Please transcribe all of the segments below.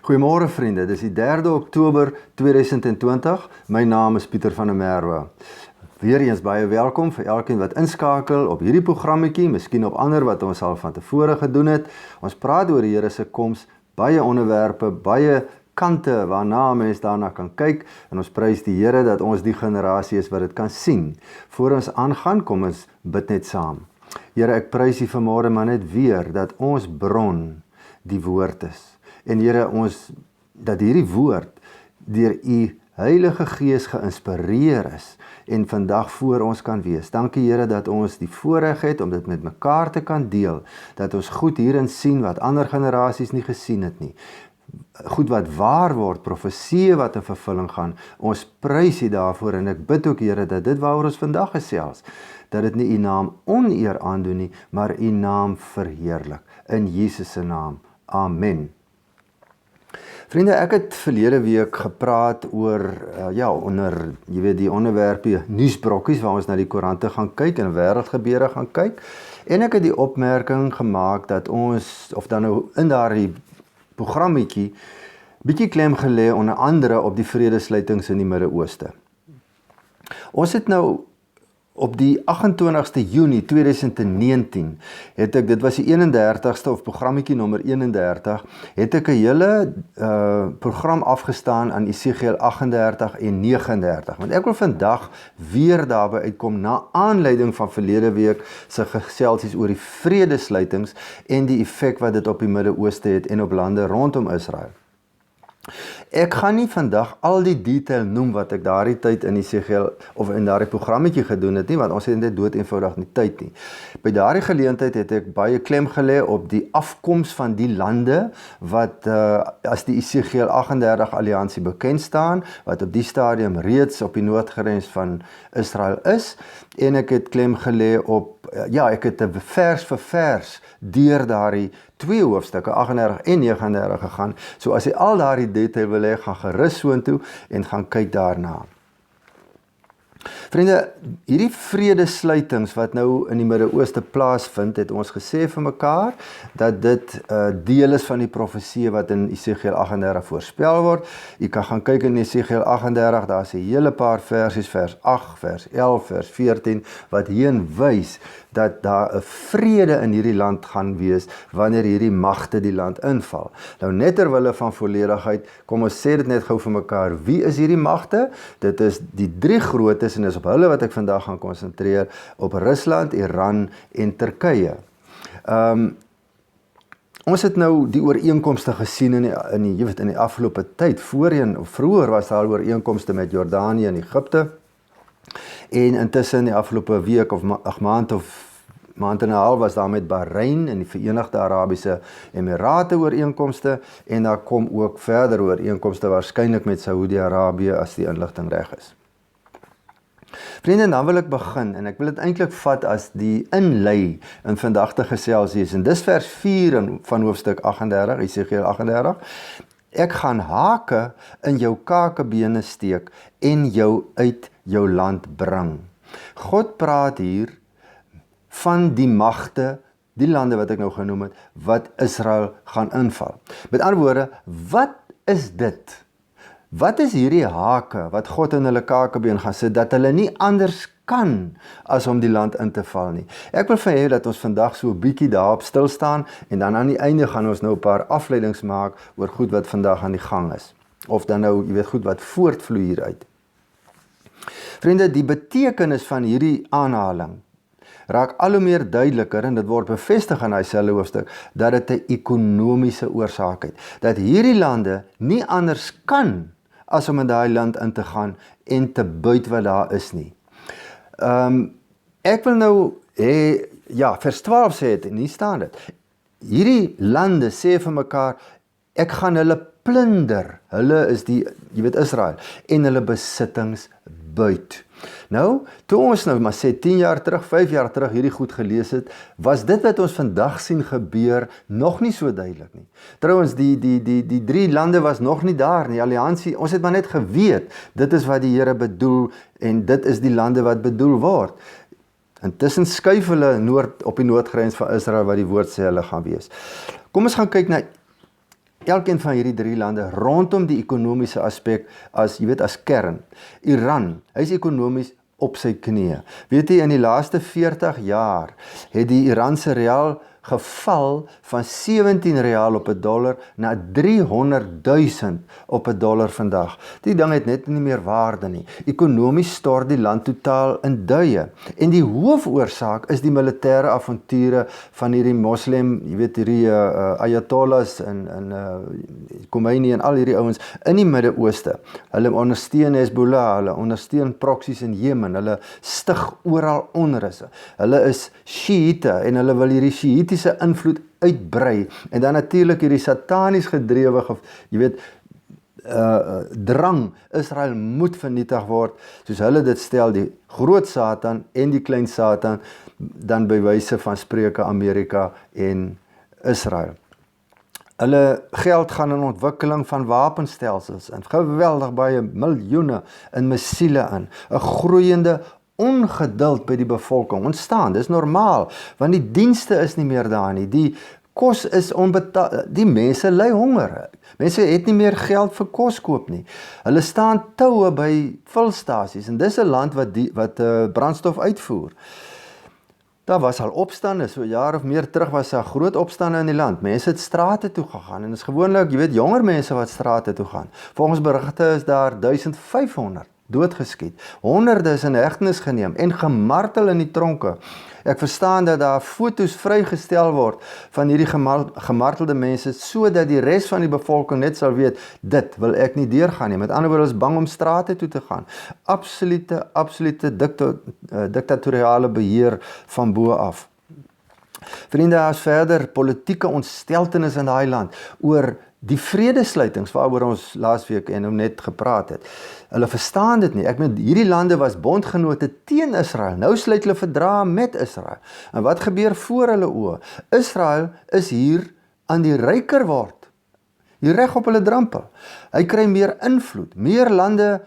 Goeiemôre vriende, dis die 3de Oktober 2020. My naam is Pieter van der Merwe. Weereens baie welkom vir elkeen wat inskakel op hierdie programmetjie, miskien op ander wat ons al van tevore gedoen het. Ons praat oor die Here se koms, baie onderwerpe, baie kante waarna mens daarna kan kyk, en ons prys die Here dat ons die generasie is wat dit kan sien. Voor ons aangaan, kom ons bid net saam. Here, ek prys U vanmôre maar net weer dat ons bron die woord is. En Here, dat hierdie woord deur U Heilige Gees geïnspireer is en vandag voor ons kan wees. Dankie Here dat ons die voorreg het om dit met mekaar te kan deel, dat ons goed hierin sien wat ander generasies nie gesien het nie. Goed wat waar word, profeseë wat in vervulling gaan. Ons prys U daarvoor en ek bid ook Here dat dit waaroor ons vandag gesels, dat dit nie U naam oneer aandoen nie, maar U naam verheerlik. In Jesus se naam. Amen. Vriende, ek het verlede week gepraat oor, onder, die onderwerpie nuusbrokkies, waar ons na die koerante gaan kyk en wêreldgebeure gaan kyk. En ek het die opmerking gemaak dat ons, of dan nou in daardie programmetjie, bietjie klem gelê onder andere op die vredesluitings in die Midde-Ooste. Ons het nou op die 28ste Junie 2019 het ek, dit was die 31ste of programmetjie nommer 31, het ek 'n hele program afgestaan aan Esegiel 38 en 39. Want ek wil vandag weer daarby uitkom na aanleiding van verlede week se geselsies oor die vredesluitings en die effek wat dit op die Midde-Ooste het en op lande rondom Israel. Ek gaan nie vandag al die detail noem wat ek daardie tyd in Esegiel of in daardie programmetjie gedoen het nie, want ons het net dood eenvoudig nie tyd nie. By daardie geleentheid het ek baie klem gelê op die afkoms van die lande wat as die Esegiel 38 alliansie bekend staan, wat op die stadium reeds op die noordgrens van Israel is, en ek het klem gelê op, ek het vers vir vers deur daardie twee hoofstukke, 38 en 39 gegaan. So as jy al daardie detail wil hê, gaan gerus soontoe en gaan kyk daarna. Vriende, hierdie vredesluitings wat nou in die Midde-Ooste plaasvind, het ons gesê vir mekaar dat dit deel is van die profeseë wat in Esegiel 38 voorspel word. Jy kan gaan kyk in Esegiel 38, daar is 'n hele paar versies, vers 8, vers 11, vers 14, wat hierheen wys dat daar 'n vrede in hierdie land gaan wees wanneer hierdie magte die land inval. Nou net terwille van volledigheid, kom ons sê dit net gou vir mekaar, wie is hierdie magte? Dit is die drie grootes en is op hulle wat ek vandag gaan konsentreer, op Rusland, Iran en Turkye. Ons het nou die ooreenkomste gesien in die afgelope tyd. Voorheen of vroeër was daar ooreenkomste met Jordanië en Egipte. En intussen die afgelope week of maand en 'n half was daar met Bahrein en die Verenigde Arabiese Emirate ooreenkomste, en daar kom ook verder ooreenkomste waarskynlik met Saudi-Arabië as die inligting reg is. Vriende, dan wil ek begin, en ek wil dit eintlik vat as die inlei in vandag te geselsies, en dis vers 4 van hoofstuk 38, Esegiel 38. Ek gaan hake in jou kakebene steek en jou uit jou land bring. God praat hier van die magte, die lande wat ek nou genoem het, wat Israel gaan inval. Met ander woorde, wat is dit? Wat is hierdie hake wat God in hulle kakebeen gaan sit, dat hulle nie anders kan as om die land in te val nie? Ek wil vir hê dat ons vandag so 'n bietjie daarop stil staan, en dan aan die einde gaan ons nou 'n paar afleidings maak oor goed wat vandag aan die gang is. Of dan nou, goed wat voortvloei hieruit. Vriende, die betekenis van hierdie aanhaling raak al hoe meer duideliker, en dit word bevestig in dieselfde hoofstuk, dat dit 'n ekonomiese oorsaak het. Dat hierdie lande nie anders kan as om in daai land in te gaan en te buit wat daar is nie. Ek wil nou hê, vers 12 sê het, en hier staan dit. Hierdie lande sê vir mekaar, ek gaan hulle plunder. Hulle is Israel, en hulle besittings buit. Nou, toe ons nou maar sê 10 jaar terug, 5 jaar terug hierdie goed gelees het, was dit wat ons vandag sien gebeur nog nie so duidelik nie. Trouwens, die drie lande was nog nie daar nie, alliansie, ons het maar net geweet, dit is wat die Here bedoel, en dit is die lande wat bedoel word. Intussen skuif hulle op die noordgrens van Israel, wat die woord sê hulle gaan wees. Kom ons gaan kyk na elkeen van hierdie 3 lande rondom die ekonomiese aspek as, jy weet, as kern. Iran, hy is ekonomies op sy knieë. Weet jy, in die laaste 40 jaar het die Iranse riaal geval van 17 riaal op 'n dollar na 300.000 op 'n dollar vandag. Die ding het net nie meer waarde nie. Ekonomies stort die land totaal in duie. En die hoofoorsaak is die militêre avonture van hierdie moslim, jy weet hierdie ayatollahs en Khomeini en al hierdie ouens in die Midde-Ooste. Hulle ondersteun Hezbollah, hulle ondersteun proksies in Jemen, hulle stig oral onrusse. Hulle is Shiite en hulle wil hierdie Shiitiese invloed uitbrei en dan natuurlik hierdie satanies gedrewe, jy weet, drang, Israel moet vernietig word, soos hulle dit stel, die groot Satan en die klein Satan, dan by wyse van spreuke Amerika en Israel. Hulle geld gaan in ontwikkeling van wapenstelsels en geweldig baie miljoene in missiele in, 'n groeiende ongeduld by die bevolking ontstaan, dis normaal, want die dienste is nie meer daar nie, die kos is onbetaal, die mense ly honger, mense het nie meer geld vir kos koop nie, hulle staan toue by vulstasies, en dis 'n land wat brandstof uitvoer. Daar was al opstande, so 'n jaar of meer terug was daar groot opstande in die land. Mense het strate toe gegaan en dit is gewoonlik, jy weet, jonger mense wat strate toe gaan. Volgens berigte is daar 1500 doodgeskiet. Honderde is in hegtenis geneem en gemartel in die tronke. Ek verstaan dat daar foto's vrygestel word van hierdie gemartelde mense, sodat die res van die bevolking net sal weet, dit wil ek nie deurgaan nie. Met ander woorde, is bang om strate toe te gaan. Absolute diktatoriale beheer van bo af. Vriende, daar is verder politieke ontsteltenis in daai land oor die vredesluitings waaroor ons laasweek en nou net gepraat het. Hulle verstaan dit nie. Ek meen, hierdie lande was bondgenote teen Israel. Nou sluit hulle verdrae met Israel. En wat gebeur voor hulle oë? Israel is hier aan die ryker word. Hier reg op hulle drempel. Hy kry meer invloed. Meer lande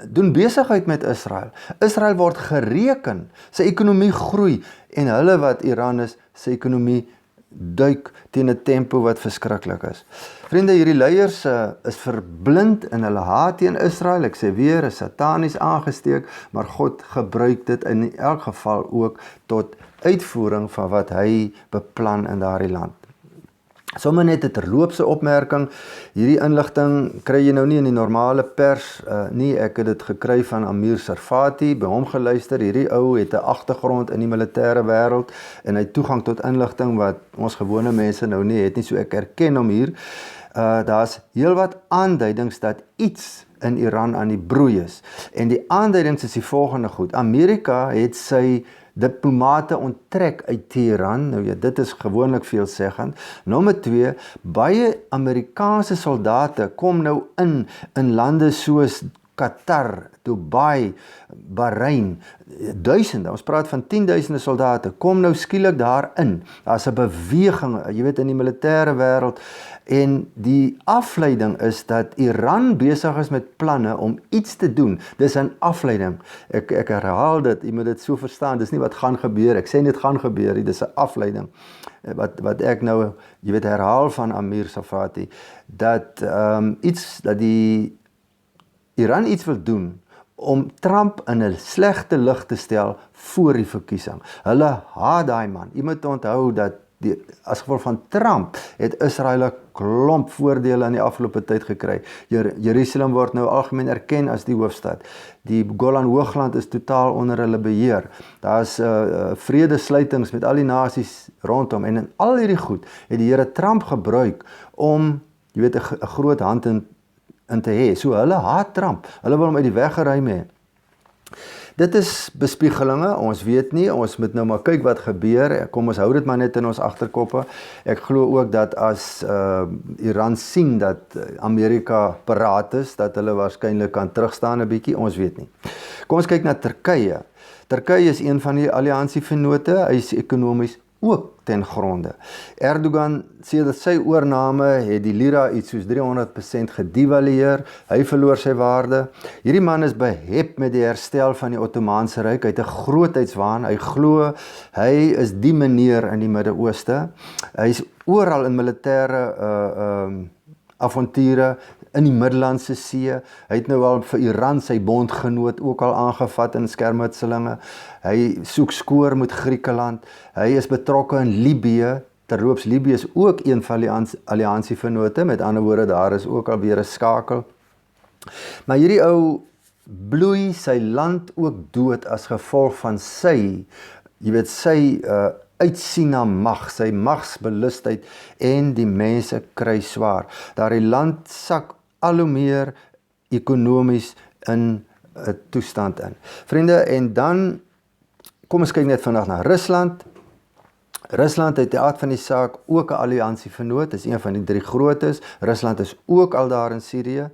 doen besigheid met Israel. Israel word gereken. Sy ekonomie groei. En hulle wat Iran is, sy ekonomie duik teen 'n tempo wat verskriklik is. Vriende, hierdie leiers is verblind in hulle haat teen Israel. Ek sê weer, is satanies aangesteek, maar God gebruik dit in elk geval ook tot uitvoering van wat hy beplan in daardie land. Sommige net 'n terloopse opmerking, hierdie inligting kry jy nou nie in die normale pers nie, ek het dit gekry van Amir Sarfati, by hom geluister, hierdie ou het 'n agtergrond in die militêre wêreld, en hy het toegang tot inligting wat ons gewone mense nou nie het nie, so ek erken hom hier. Daar's heelwat aanduidings dat iets in Iran aan die broei is, en die aanduidings is die volgende goed. Amerika het sy diplomate onttrek uit Teheran, nou ja, dit is gewoonlik veelzeggend. Nommer 2, baie Amerikaanse soldate kom nou in lande soos Qatar, Dubai, Bahrein, duisende, ons praat van 10.000 soldate, kom nou skielik daarin. Daar's 'n beweging, jy weet, in die militêre wêreld, en die afleiding is dat Iran besig is met planne om iets te doen. Dis 'n afleiding. Ek herhaal dit, jy moet dit so verstaan, dis nie wat gaan gebeur, ek sê net gaan gebeur, dis 'n afleiding. Wat ek nou, jy weet, herhaal van Amir Sarfati, dat die Iran iets wil doen om Trump in 'n slegte lig te stel voor die verkiesing. Hulle haat daai man. Jy moet onthou dat as gevolg van Trump het Israel 'n klomp voordele in die afgelope tyd gekry. Jerusalem word nou algemeen erken as die hoofstad. Die Golan Hoogland is totaal onder hulle beheer. Daar's vredesluitings met al die nasies rondom, en in al hierdie goed het die Here Trump gebruik om, jy weet, 'n groot hand in te hê. So hulle haat Trump. Hulle wil hom uit die weg geruim hê. Dit is bespiegelinge, ons weet nie, ons moet nou maar kyk wat gebeur, kom ons hou dit maar net in ons agterkoppe. Ek glo ook dat as Iran sien dat Amerika paraat is, dat hulle waarskynlik kan terugstaan 'n bietjie, ons weet nie. Kom ons kyk na Turkye. Turkye is een van die alliansievennote, hy is ekonomies ook ten gronde. Erdogan, sedert sy oorname, het die lira iets soos 300% gedevalueer, hy verloor sy waarde. Hierdie man is behep met die herstel van die Ottomaanse Ryk, hy het 'n grootheidswaan, hy glo, hy is die meneer in die Midde-Ooste, hy is oral in militêre avonture, in die Middellandse See, hy het nou al vir Iran sy bondgenoot ook al aangevat in skermutselinge, hy soek skoor met Griekeland, hy is betrokke in Libië, terloops Libië is ook een van die alliansievennote, met ander woorde daar is ook alweer 'n skakel. Maar hierdie ou bloei sy land ook dood as gevolg van sy, jy weet, sy uitsien na mag, sy magsbelustheid en die mense kry swaar. Daar die land sak al hoe meer ekonomies in 'n toestand in. Vriende, en dan kom ons kyk net vandag na Rusland. Rusland het die aard van die saak ook 'n alliansievennoot, is een van die 3 grootes. Rusland is ook al daar in Sirië.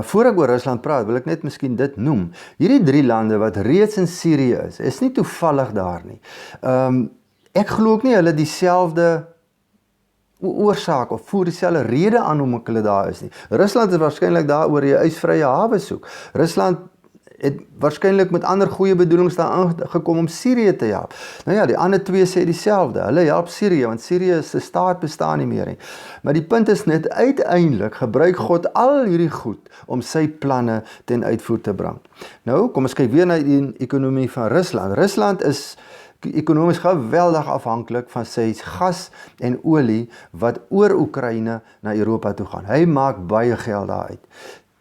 Voor ek oor Rusland praat, wil ek net miskien dit noem. Hierdie 3 lande wat reeds in Sirië is nie toevallig daar nie. Ek glo ook nie hulle dieselfde oorsaak of voer dieselfde rede aan hoekom hulle daar is nie. Rusland is waarskynlik daar oor 'n ysvrye hawe soek. Rusland het waarskynlik met ander goeie bedoelings daar aangekom om Sirië te help. Nou ja, die ander 2 sê dieselfde. Hulle help Sirië, want Sirië se staat bestaan nie meer nie. Maar die punt is net, uiteindelik gebruik God al hierdie goed om sy planne ten uitvoer te bring. Nou, kom ons kyk weer na die ekonomie van Rusland. Rusland is ekonomies geweldig afhanklik van sy gas en olie wat oor Oekraïne na Europa toe gaan. Hy maak baie geld daaruit.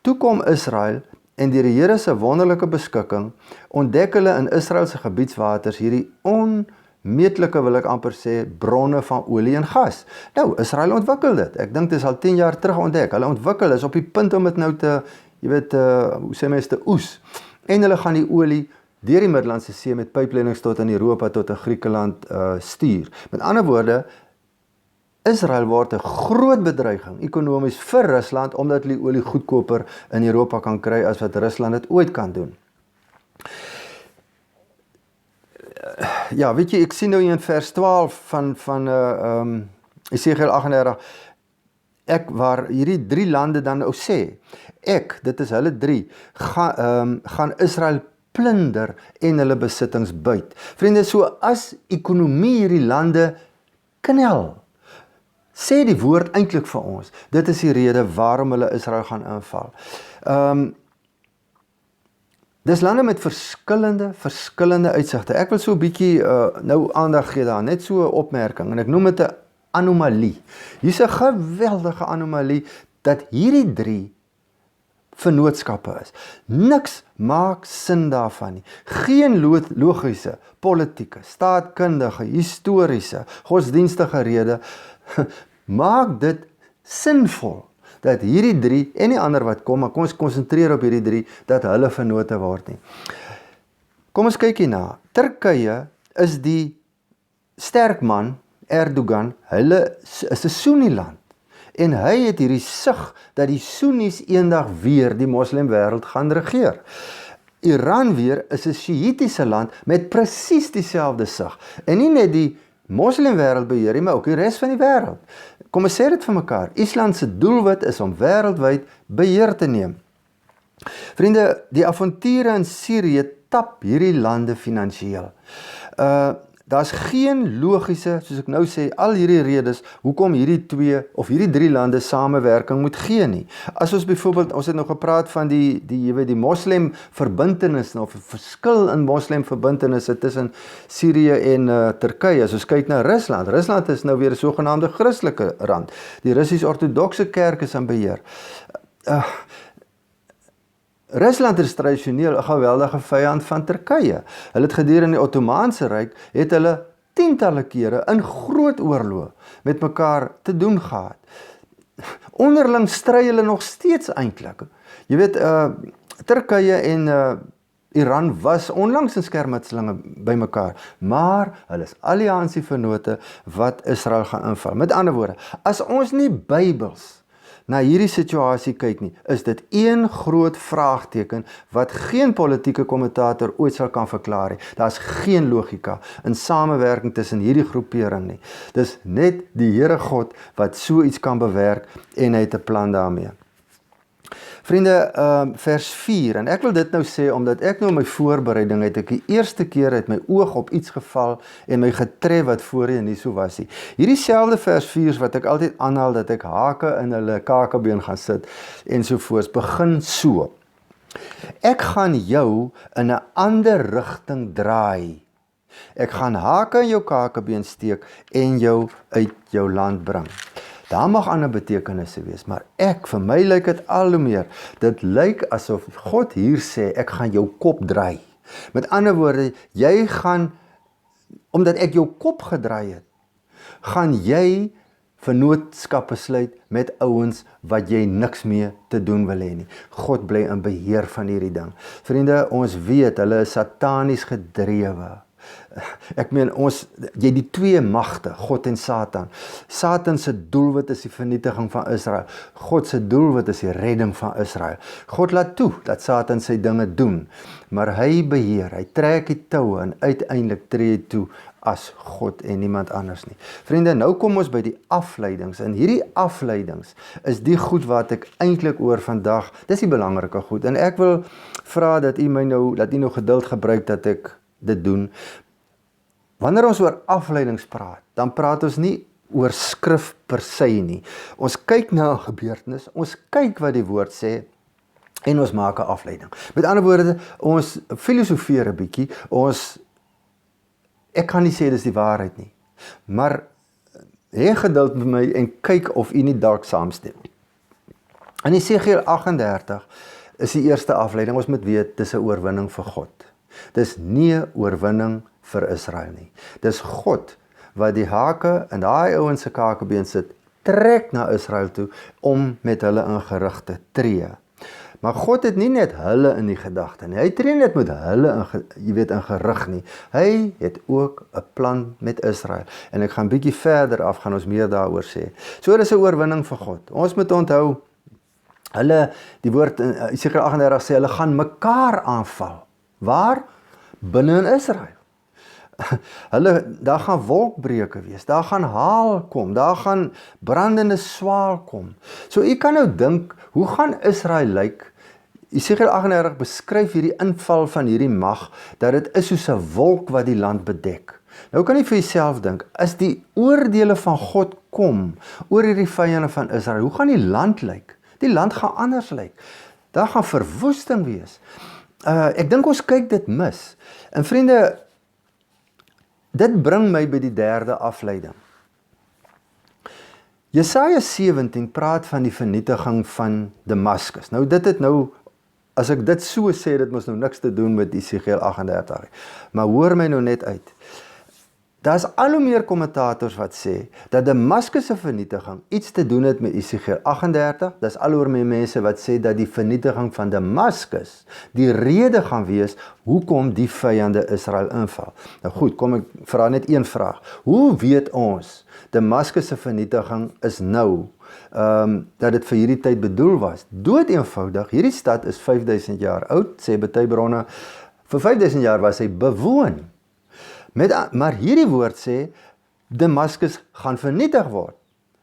Toe kom Israel en deur die Here se wonderlike beskikking ontdek hulle in Israel se gebiedswaters hierdie onmeetlike, wil ek amper sê, bronne van olie en gas. Nou, Israel ontwikkel dit. Ek dink dit is al 10 jaar terug ontdek. Hulle ontwikkel, is op die punt om dit nou te, jy weet, hoe sê mense, te oes. En hulle gaan die olie deur die Middellandse See met pypleidings tot in Europa, tot in Griekeland stuur. Met ander woorde, Israel word 'n groot bedreiging ekonomies vir Rusland, omdat hulle olie goedkoper in Europa kan kry as wat Rusland dit ooit kan doen. Ja, weet jy, ek sien nou in vers 12 van Esegiel 38, waar hierdie 3 lande dan nou sê, dit is hulle 3, gaan Israel plunder en hulle besittings buit. Vriende, so as ekonomie hierdie lande knel, sê die woord eintlik vir ons, dit is die rede waarom hulle Israel gaan inval. Dis lande met verskillende uitsigte. Ek wil so 'n bietjie nou aandag gee daar, net so 'n opmerking, en ek noem dit 'n anomalie. Hier's 'n geweldige anomalie, dat hierdie 3 vennootskappe is. Niks maak sin daarvan nie. Geen logiese, politieke, staatkundige, historiese, godsdienstige rede maak dit sinvol dat hierdie 3 en die ander wat kom, maar kom ons konsentreer op hierdie 3, dat hulle vennote word nie. Kom ons kyk hierna. Turkye is die sterk man, Erdogan, hulle is 'n Sunni-land. En hy het hierdie sug dat die Sunnis eendag weer die moslimwêreld gaan regeer. Iran weer is 'n Sjiitiese land met presies dieselfde sug. En nie net die moslimwêreld beheer nie, maar ook die res van die wêreld. Kom ons sê dit vir mekaar. Islam se doelwit is om wêreldwyd beheer te neem. Vriende, die avonture in Sirië tap hierdie lande finansiëel. Daar's geen logiese, soos ek nou sê, al hierdie redes hoekom hierdie 2 of hierdie 3 lande samewerking moet gee nie. As ons byvoorbeeld, ons het nou gepraat van die moslim verbintenisse of verskil in moslim verbintenisse tussen Sirië en Turkye. As ons kyk na Rusland. Rusland is nou weer 'n sogenaamde Christelike rand. Die Russies-Ortodokse kerk is aan beheer. Rusland is tradisioneel 'n geweldige vyand van Turkye. Hulle het gedurende die Ottomaanse Ryk, het hulle tientalle kere in groot oorloë met mekaar te doen gehad. Onderling stry hulle nog steeds eintlik. Jy weet, Turkye en Iran was onlangs in skermutselinge by mekaar, maar hulle is alliansievennote wat Israel gaan inval. Met ander woorde, as ons nie Bybels na hierdie situasie kyk nie, is dit een groot vraagteken wat geen politieke kommentator ooit sal kan verklaar nie. Daar's geen logika in samewerking tussen hierdie groepering nie. Dis net die Here God wat so iets kan bewerk en hy het 'n plan daarmee. Vriende, vers 4, en ek wil dit nou sê, omdat ek nou in my voorbereiding het ek die eerste keer uit my oog op iets geval en my getref wat voorheen nie so was nie. Hierdie selfde vers 4 wat ek altyd aanhaal, dat ek hake in hulle kakebeen gaan sit en sovoorts, begin so. Ek gaan jou in 'n ander rigting draai. Ek gaan hake in jou kakebeen steek en jou uit jou land bring. Daar mag ander betekenisse wees, maar vir my lyk dit al hoe meer. Dit lyk asof God hier sê, ek gaan jou kop draai. Met ander woorde, jy gaan, omdat ek jou kop gedraai het, gaan jy vennootskappe sluit met ouens wat jy niks mee te doen wil hê nie. God bly in beheer van hierdie ding. Vriende, ons weet, hulle is satanies gedrewe. Ek meen, jy die twee magte, God en Satan. Satan se doelwit is die vernietiging van Israel. God se doelwit is die redding van Israel. God laat toe dat Satan sy dinge doen, maar hy beheer, hy trek die toue en uiteindelik tree hy toe as God en niemand anders nie. Vriende, nou kom ons by die afleidings, en hierdie afleidings is die goed wat ek eintlik oor vandag, dis die belangrike goed, en ek wil vra dat u nou geduld gebruik dat ek dit doen. Wanneer ons oor afleidings praat, dan praat ons nie oor skrif per se nie. Ons kyk na 'n gebeurtenis, ons kyk wat die woord sê, en ons maak 'n afleiding. Met ander woorde, ons filosofeer 'n bietjie, ek kan nie sê dis die waarheid nie, maar hê geduld met my en kyk of u nie dalk saamstem. In Esegiel 38 is die eerste afleiding, ons moet weet, dis 'n oorwinning vir God. Dis nie 'n oorwinning vir Israel nie. Dis God wat die hake in daai ouens se kakebeen sit, trek na Israel toe om met hulle in gerig te tree. Maar God het nie net hulle in die gedagte nie. Hy tree net met hulle in gerig nie. Hy het ook 'n plan met Israel. En ek gaan bietjie verder af, gaan ons meer daaroor sê. So dis 'n oorwinning vir God. Ons moet onthou, die woord in Esegiel 38 sê, hulle gaan mekaar aanval. Waar? Binne in Israel. Daar gaan wolkbreuke wees, daar gaan haal kom, daar gaan brandende swaal kom. So u kan nou dink, hoe gaan Israel lyk? Esegiel 38 beskryf hierdie inval van hierdie mag, dat dit is soos 'n wolk wat die land bedek. Nou kan jy vir jouself dink, as die oordeele van God kom oor hierdie vyande van Israel, hoe gaan die land lyk? Die land gaan anders lyk. Daar gaan verwoesting wees. Ek dink ons kyk dit mis. En vriende, dit bring my by die derde afleiding. Jesaja 17 praat van die vernietiging van Damaskus. Nou as ek dit so sê, dit mos nou niks te doen met Esegiel 38. Maar hoor my nou net uit. Daar's al hoe meer kommentators wat sê, dat Damaskus se vernietiging iets te doen het met Esegiel 38, daar's al hoe meer mense wat sê, dat die vernietiging van Damaskus, die rede gaan wees, hoekom die vyande Israel inval. Nou goed, kom ek vra net een vraag. Hoe weet ons, Damaskus se vernietiging is nou, dat dit vir hierdie tyd bedoel was? Dood eenvoudig, hierdie stad is 5000 jaar oud, sê baie bronne, vir 5000 jaar was hy bewoon. Maar hierdie woord sê, Damaskus gaan vernietig word.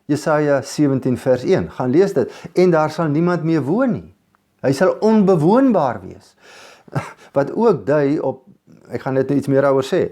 Jesaja 17 vers 1, gaan lees dit, en daar sal niemand meer woon nie. Hy sal onbewoonbaar wees. Wat ook dui op, ek gaan dit nou iets meer oor sê,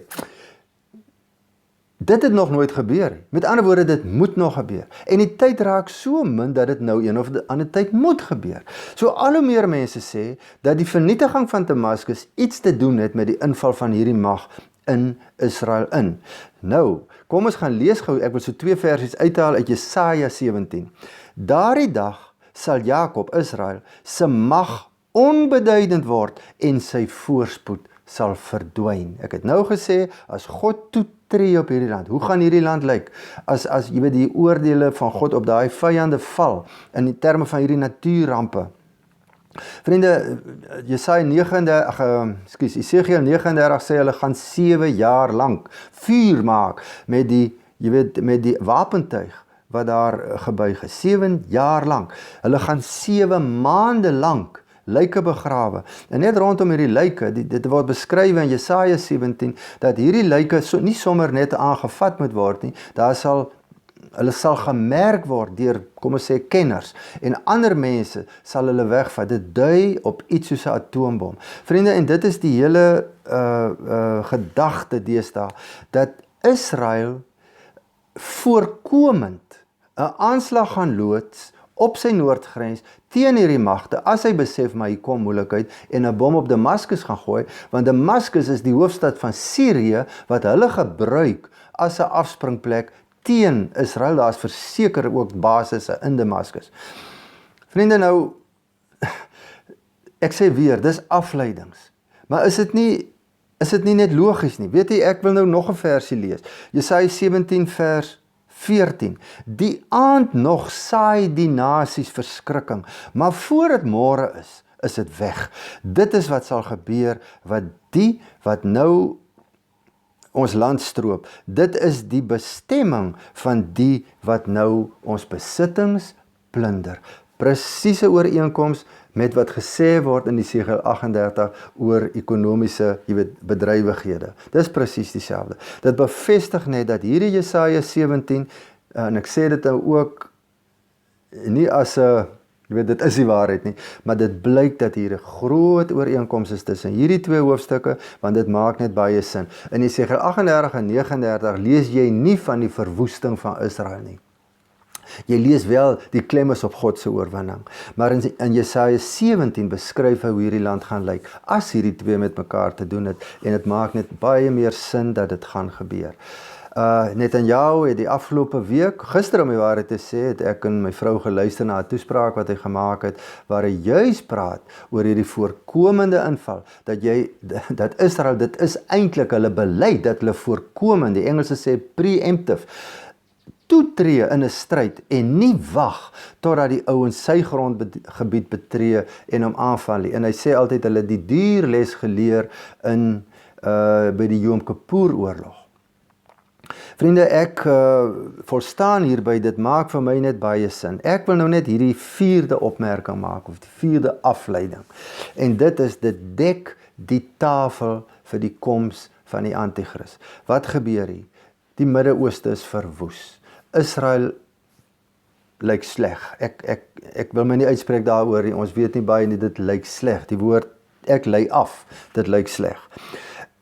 dit het nog nooit gebeur. Met ander woorde, dit moet nog gebeur. En die tyd raak so min, dat dit nou een of ander tyd moet gebeur. So al hoe meer mense sê, dat die vernietiging van Damaskus iets te doen het met die inval van hierdie mag in Israel in. Nou, kom ons gaan lees gou, ek wil so 2 versies uithaal uit Jesaja 17. Daardie dag sal Jakob, Israel, se mag onbeduidend word en sy voorspoed sal verdwyn. Ek het nou gesê, as God toetree op hierdie land, hoe gaan hierdie land lyk? As jy weet, die oordeele van God op daai vyande val, in die terme van hierdie natuurrampe. Vriende, Esegiel 39 sê, hulle gaan 7 jaar lank vuur maak met die wapentuig wat daar gebuig is, 7 jaar lank. Hulle gaan 7 maande lank lyke begrawe. En net rondom hierdie lyke, dit word beskryf in Jesaja 17, dat hierdie lyke nie sommer net aangevat moet word nie, hulle sal gemerk word deur, kom ons sê, kenners, en ander mense sal hulle wegvat. Dit dui op iets soos 'n atoombom. Vriende, en dit is die hele gedagte deesdae, dat Israel voorkomend 'n aanslag gaan loods op sy noordgrens teen hierdie magte, as hy besef maar hier kom moeilikheid, en 'n bom op Damaskus gaan gooi, want Damaskus is die hoofstad van Sirië, wat hulle gebruik as 'n afspringplek teen Israel. Daar is verseker ook basisse in Damaskus. Vriende, nou, ek sê weer, dis afleidings, maar is dit nie net logies nie? Weet jy, ek wil nou nog 'n versie lees, Jesaja 17 vers 14. Die aand nog saai die nasies verskrikking, maar voor dit môre is dit weg. Dit is wat sal gebeur, wat nou ons land stroop. Dit is die bestemming van die wat nou ons besittings plunder. Presiese ooreenkoms met wat gesê word in Jesegiel 38 oor ekonomiese, bedrywighede. Dis presies dieselfde. Dit bevestig net dat hierdie Jesaja 17, en ek sê dit nou ook nie as 'n, dit is die waarheid nie, maar dit blyk dat hier 'n groot ooreenkoms is tussen hierdie twee hoofstukke, want dit maak net baie sin. In Jesegiel 38 en 39 lees jy nie van die verwoesting van Israel nie. Jy lees wel die klem is op God se oorwinning, maar in Jesaja 17 beskryf hy hoe hierdie land gaan lyk, as hierdie twee met mekaar te doen het, en dit maak net baie meer sin dat dit gaan gebeur. Netanyahu het die afgelope week, gister om die waarheid te sê, het ek en my vrou geluister na 'n toespraak wat hy gemaak het, waar hy juis praat oor hierdie voorkomende inval, dat Israel, dit is eintlik hulle beleid, dat hulle voorkomend, die Engelse sê preemptive, toetree in 'n stryd en nie wag totdat die ouens sy grondgebied betree en hom aanval nie. En hy sê altyd hulle die duur les geleer by die Yom Kippur oorlog. Vriende, ek volstaan hierby, dit maak vir my net baie sin. Ek wil nou net hierdie 4de opmerking maak, of die 4de afleiding. En dit is, dit dek die tafel vir die koms van die Antichrist. Wat gebeur hier? Die Midde-Ooste is verwoes. Israel lyk sleg. Ek wil my nie uitspreek daaroor nie, ons weet nie baie nie, dit lyk sleg. Die woord, ek lei af, dit lyk sleg.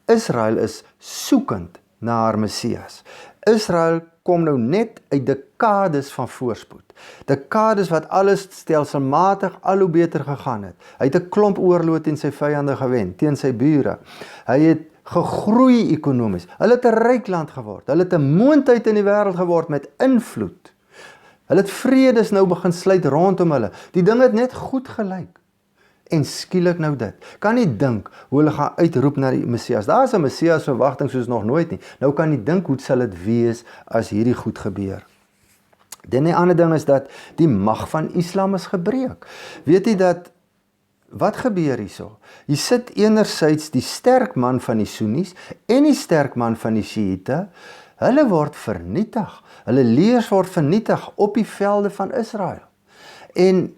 Israel is soekend na haar Messias. Israel kom nou net uit dekades van voorspoed. Dekades wat alles stelselmatig al hoe beter gegaan het. Hy het 'n klomp oorlog teen sy vyande gewen, teen sy bure. Hy het gegroei ekonomies. Hulle het 'n ryk land geword. Hulle het 'n moondheid in die wêreld geword met invloed. Hulle het vredes nou begin sluit rondom hulle. Die ding het net goed gelyk. En skielik nou dit. Kan nie dink hoe hulle gaan uitroep na die Messias. Daar is 'n Messias verwagting soos nog nooit nie. Nou kan nie dink hoe sal dit wees as hierdie goed gebeur. Die ander ding is dat die mag van Islam is gebreek. Weet jy dat, wat gebeur hierso? Jy sit enerzijds die sterk man van die Sunnis en die sterk man van die Shiite, hulle word vernietig. Hulle leers word vernietig op die velde van Israel. En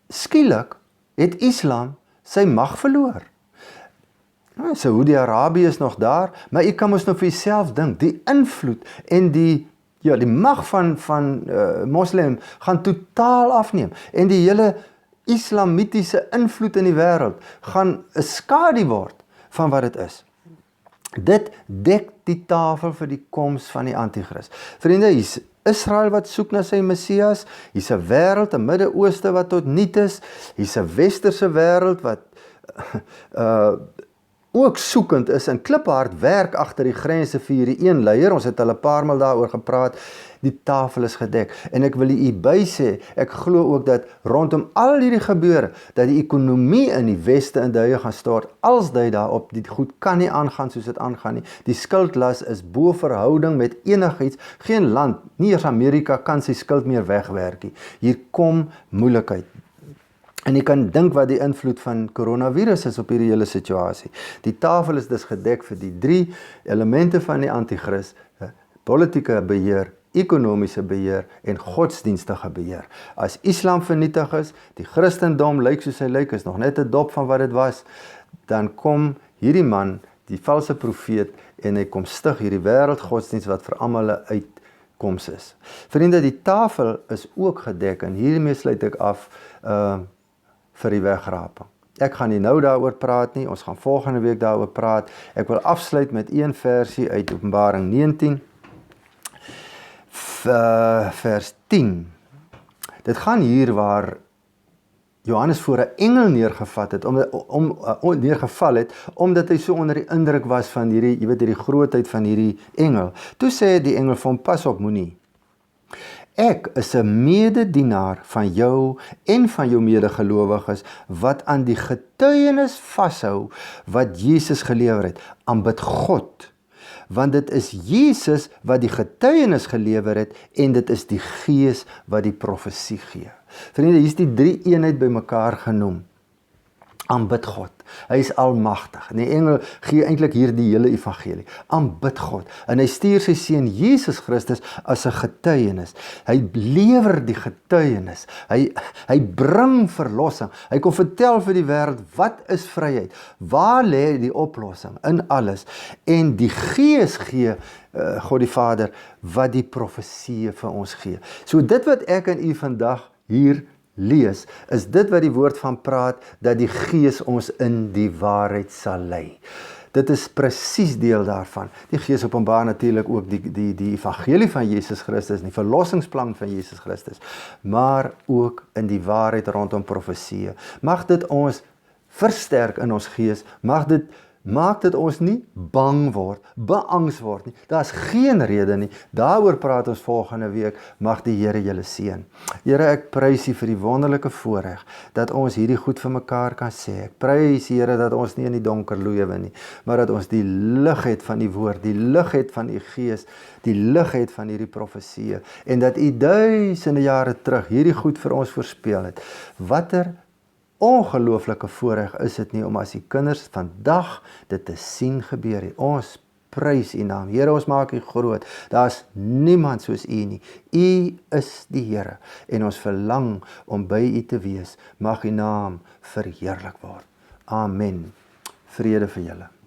skielik het Islam sy mag verloor. Nou, Saudi-Arabië is nog daar, maar jy kan mos nou vir jouself dink, die invloed en die mag van moslim gaan totaal afneem. En die hele islamitiese invloed in die wêreld gaan 'n skadu word van wat dit is. Dit dek die tafel vir die koms van die Antichrist. Vriende, hier's Israel wat soek na sy Messias, hier's 'n wêreld, 'n Midde-Ooste wat tot niet is, hier's 'n westerse wêreld wat ook soekend is en kliphard werk agter die grense vir hierdie een leier. Ons het al 'n paar maal daaroor gepraat. Die tafel is gedek. En ek wil hierby sê, ek glo ook dat rondom al hierdie gebeure, dat die ekonomie in die weste in duie gaan stort, als dui daarop, die goed kan nie aangaan soos dit aangaan nie. Die skuldlas is bo verhouding met enigiets. Geen land, nie eers Amerika, kan sy skuld meer wegwerk nie. Hier kom moeilikheid. En jy kan dink wat die invloed van coronavirus is op hierdie hele situasie. Die tafel is dus gedek vir die 3 elemente van die Antichrist: politieke beheer, ekonomiese beheer en godsdienstige beheer. As Islam vernietig is, die Christendom lyk soos hy lyk, is nog net 'n dop van wat dit was, dan kom hierdie man, die valse profeet, en hy kom stig hierdie wêreldgodsdienst wat vir almal 'n uitkoms is. Vriende, die tafel is ook gedek, en hiermee sluit ek af vir die wegraping. Ek gaan nie nou daaroor praat nie, ons gaan volgende week daaroor praat. Ek wil afsluit met een versie uit Openbaring 19, vers 10. Dit gaan hier waar Johannes voor 'n engel neergeval het, omdat hy so onder die indruk was van hierdie grootheid van hierdie engel. Toe sê die engel van hom, pas op, moenie. Ek is 'n mededienaar van jou en van jou medegelowiges wat aan die getuienis vashou wat Jesus gelewer het. Aanbid God, want dit is Jesus wat die getuienis gelewer het en dit is die Gees wat die profesie gee. Vriende, hier is die drie eenheid by mekaar genoem. Aanbid God. Hy is almagtig. En die engel gee eintlik hier die hele evangelie. Aanbid God. En hy stuur sy seun Jesus Christus as 'n getuienis. Hy lewer die getuienis. Hy bring verlossing. Hy kom vertel vir die wêreld, wat is vryheid? Waar lê die oplossing in alles? En die Gees gee God die Vader wat die profesie vir ons gee. So dit wat ek en u vandag hier lees, is dit wat die woord van praat, dat die Gees ons in die waarheid sal lei. Dit is presies deel daarvan. Die Gees openbaar natuurlik ook die evangelie van Jesus Christus, die verlossingsplan van Jesus Christus, maar ook in die waarheid rondom profesie. Mag dit ons versterk in ons gees, maak dit ons nie bang word, beangs word nie. Daar is geen rede nie. Daaroor praat ons volgende week. Mag die Here julle seën. Here, ek prys U vir die wonderlike voorreg dat ons hierdie goed vir mekaar kan sê. Ek prys Here dat ons nie in die donker lewe nie, maar dat ons die lig het van die woord, die lig het van U Gees, die lig het van hierdie profesie, en dat U duisende jare terug hierdie goed vir ons voorspel het. Watter ongelooflike voorreg is dit nie om as die kinders vandag dit te sien gebeur het. Ons prys U naam. Here, ons maak U groot. Daar's niemand soos U nie. U is die Here en ons verlang om by U te wees. Mag U naam verheerlik word. Amen. Vrede vir julle.